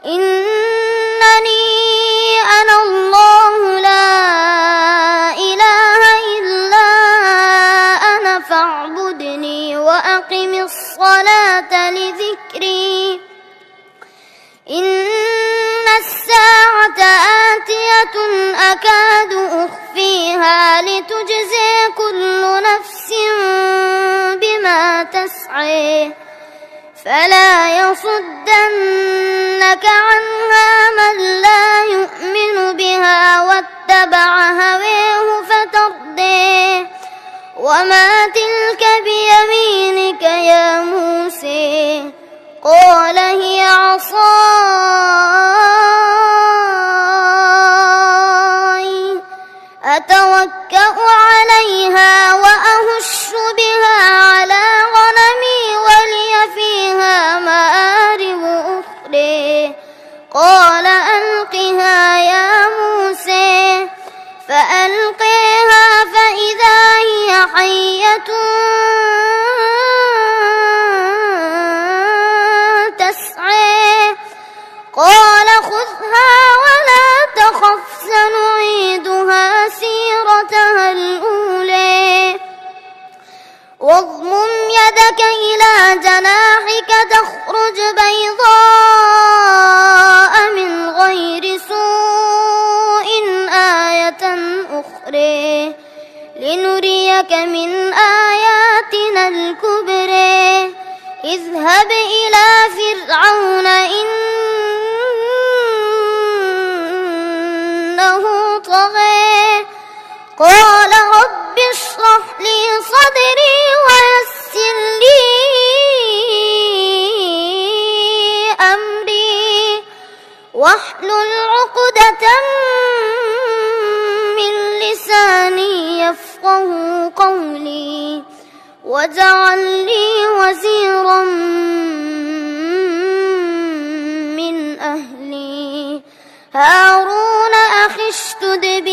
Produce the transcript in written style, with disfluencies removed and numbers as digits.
إنني أنا الله لا إله إلا أنا فاعبدني وأقم الصلاة لذكري إن الساعة آتية أكاد أخفيها لتجزي كل نفس بما تسعي فلا يصدنك عنها من لا يؤمن بها واتبع هواه فترديه وما تلك بيمينك يا موسى قال هي عصاي أتوكأ عليها وأهش بها على غنمي ولي فيها مآرب أخرى قال ألقها يا موسى فألقيها فإذا هي حية تسعى قال خذها ولا تخف سنعيدها سيرتها الأولى واضمم يدك إلى جناحك تخرج بيضاء من غير سوء آية أخرى لنريك من آياتنا الكبرى اذهب إلى فرعون إنه طغى قال رب اشرح لي صدري ويسر لي أمري واحلل عقدة من لساني يفقه قولي واجعل لي وزيرا من أهلي هارون أخي اشدد